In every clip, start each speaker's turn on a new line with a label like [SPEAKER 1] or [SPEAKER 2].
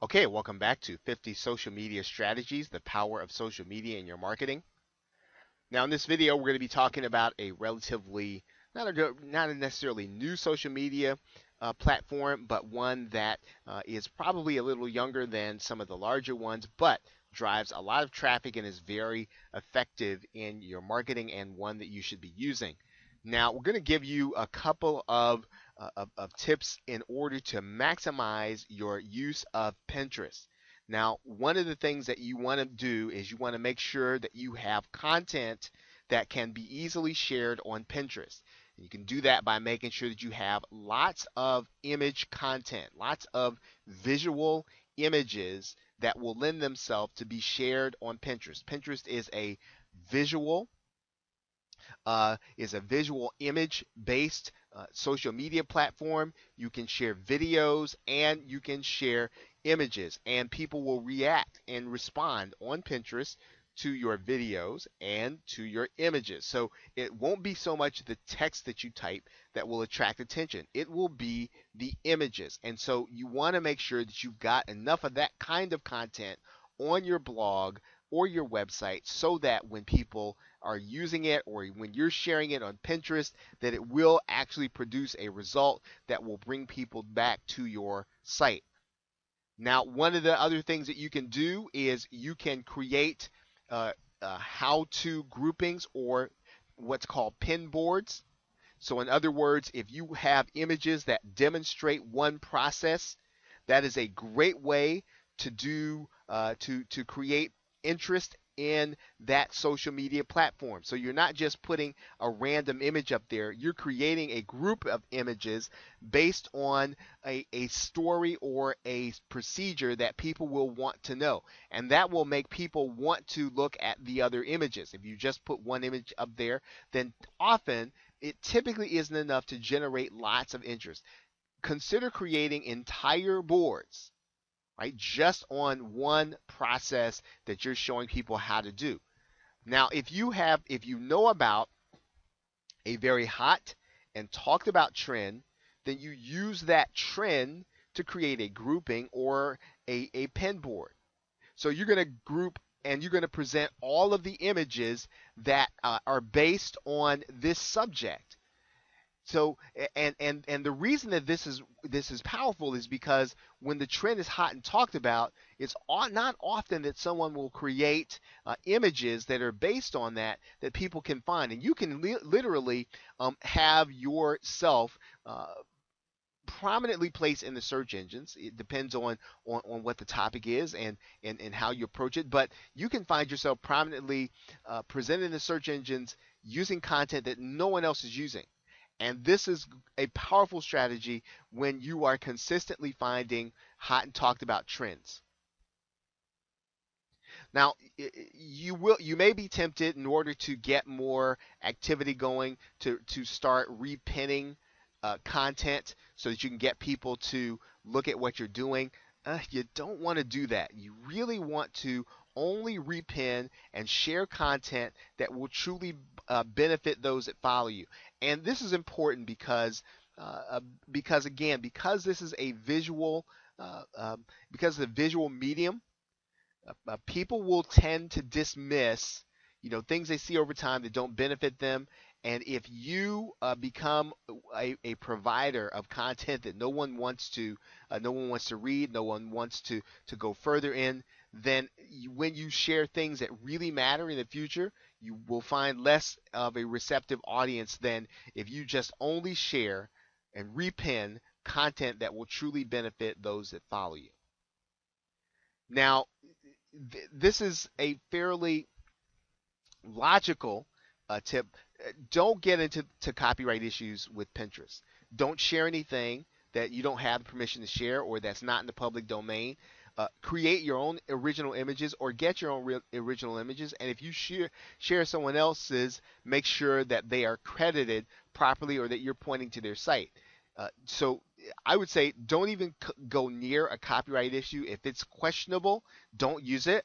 [SPEAKER 1] Okay, welcome back to 50 Social Media Strategies, the power of social media in your marketing. Now, in this video, we're going to be talking about a relatively, not a necessarily new social media platform, but one that is probably a little younger than some of the larger ones, but drives a lot of traffic and is very effective in your marketing and one that you should be using. Now, we're going to give you a couple of tips in order to maximize your use of Pinterest. Now, one of the things that you want to do is you want to make sure that you have content that can be easily shared on Pinterest. And you can do that by making sure that you have lots of image content, lots of visual images that will lend themselves to be shared on Pinterest. Pinterest visual is a visual image based social media platform. You can share videos and you can share images, and people will react and respond on Pinterest to your videos and to your images. So it won't be so much the text that you type that will attract attention. It will be the images. And so you want to make sure that you've got enough of that kind of content on your blog or your website so that when people are using it or when you're sharing it on Pinterest, that it will actually produce a result that will bring people back to your site. Now, one of the other things that you can do is you can create how-to groupings or what's called pin boards. So in other words, if you have images that demonstrate one process, that is a great way to do to create interest in that social media platform. So you're not just putting a random image up there, you're creating a group of images based on a story or a procedure that people will want to know. And that will make people want to look at the other images. If you just put one image up there, then often it typically isn't enough to generate lots of interest. Consider creating entire boards, right? Just on one process that you're showing people how to do. Now, if you know about a very hot and talked about trend, then you use that trend to create a grouping or a pin board. So you're going to group and you're going to present all of the images that are based on this subject. So and the reason that this is powerful is because when the trend is hot and talked about, it's not often that someone will create images that are based on that people can find, and you can literally have yourself prominently placed in the search engines. It depends on what the topic is and how you approach it, but you can find yourself prominently presented in the search engines using content that no one else is using. And this is a powerful strategy when you are consistently finding hot and talked about trends. Now, you may be tempted in order to get more activity going to start repinning content so that you can get people to look at what you're doing. You don't want to do that. You really want to only repin and share content that will truly benefit those that follow you. And this is important because again, because this is a visual, because of the visual medium, people will tend to dismiss, things they see over time that don't benefit them. And if you become a provider of content that no one wants to read, no one wants to go further in, then when you share things that really matter in the future, you will find less of a receptive audience than if you just only share and repin content that will truly benefit those that follow you. Now, this is a fairly logical tip. Don't get into copyright issues with Pinterest. Don't share anything that you don't have permission to share or that's not in the public domain. Create your own original images or get your own original images. And if you share someone else's, make sure that they are credited properly or that you're pointing to their site. So I would say don't even go near a copyright issue. If it's questionable, don't use it,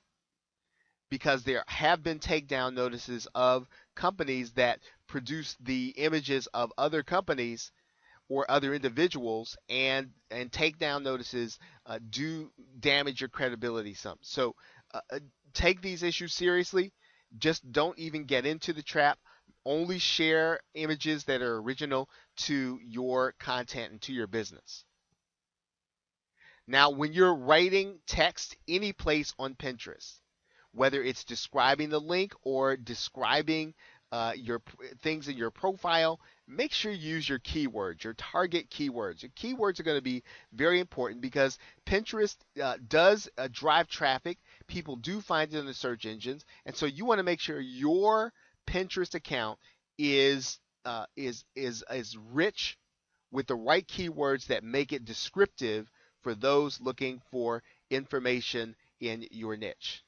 [SPEAKER 1] because there have been takedown notices of companies that produce the images of other companies or other individuals, and takedown notices do damage your credibility some. So take these issues seriously. Just don't even get into the trap. Only share images that are original to your content and to your business. Now, when you're writing text any place on Pinterest, whether it's describing the link or describing your things in your profile, make sure you use your keywords, your target keywords. Your keywords are going to be very important because Pinterest does drive traffic. People do find it in the search engines, and so you want to make sure your Pinterest account is rich with the right keywords that make it descriptive for those looking for information in your niche.